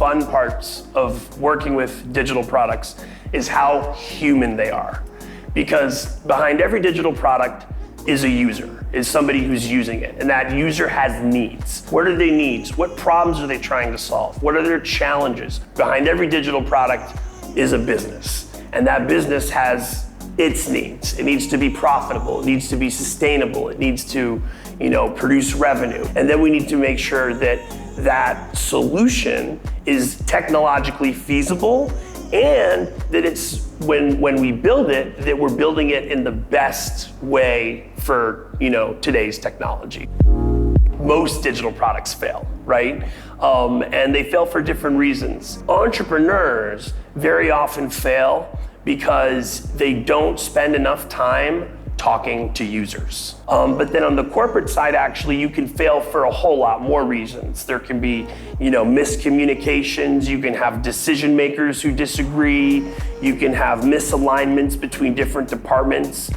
fun parts of working with digital products is how human they are. Because behind every digital product is a user, is somebody who's using it. And that user has needs. What are their needs? What problems are they trying to solve? What are their challenges? Behind every digital product is a business. And that business has its needs. It needs to be profitable. It needs to be sustainable. It needs to, produce revenue. And then we need to make sure that that solution is technologically feasible and that it's, when we build it, that we're building it in the best way for, today's technology. Most digital products fail, right? And they fail for different reasons. Entrepreneurs very often fail because they don't spend enough time talking to users. But then on the corporate side, actually, you can fail for a whole lot more reasons. There can be, miscommunications. You can have decision makers who disagree. You can have misalignments between different departments.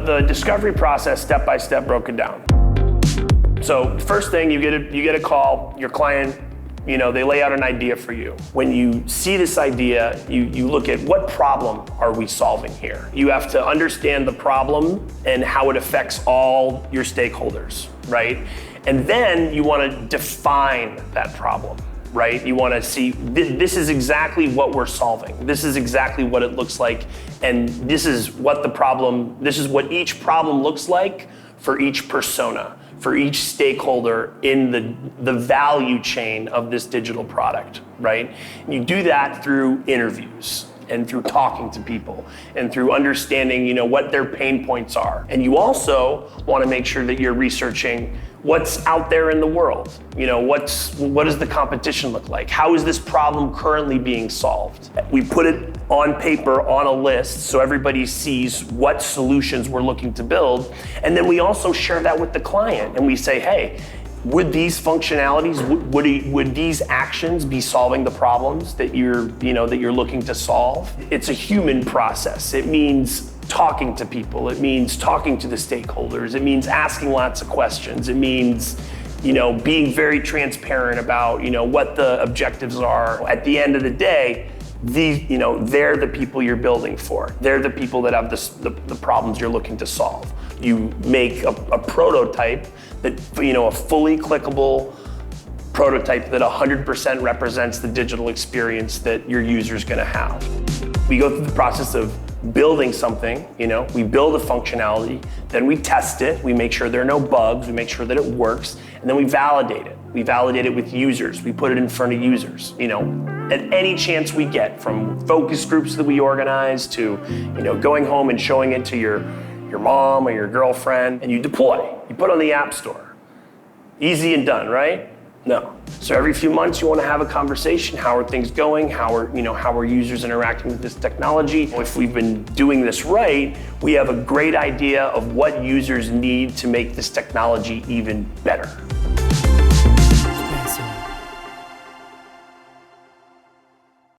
The discovery process, step by step, broken down. So first thing, you get a call, your client, they lay out an idea for you. When you see this idea, you look at what problem are we solving here? You have to understand the problem and how it affects all your stakeholders, right? And then you want to define that problem, right? You want to see, this is exactly what we're solving. This is exactly what it looks like. And this is what each problem looks like for each persona, for each stakeholder in the value chain of this digital product, right? And you do that through interviews and through talking to people and through understanding, what their pain points are. And you also want to make sure that you're researching what's out there in the world. What does the competition look like? How is this problem currently being solved? We put it on paper on a list so everybody sees what solutions we're looking to build. And then we also share that with the client and we say, hey, would these functionalities, would these actions be solving the problems that you're looking to solve? It's a human process. It means talking to people. It means talking to the stakeholders. It means asking lots of questions. It means, being very transparent about, what the objectives are. At the end of the day, they're the people you're building for. They're the people that have the problems you're looking to solve. You make a prototype that, a fully clickable prototype that 100% represents the digital experience that your user's gonna have. We go through the process of building something, we build a functionality, then we test it, we make sure there are no bugs, we make sure that it works, and then we validate it. We validate it with users, we put it in front of users, at any chance we get, from focus groups that we organize to, going home and showing it to your mom or your girlfriend, and you deploy, you put on the App Store. Easy and done, right? No. So every few months you want to have a conversation. How are things going? How are users interacting with this technology? If we've been doing this right, we have a great idea of what users need to make this technology even better.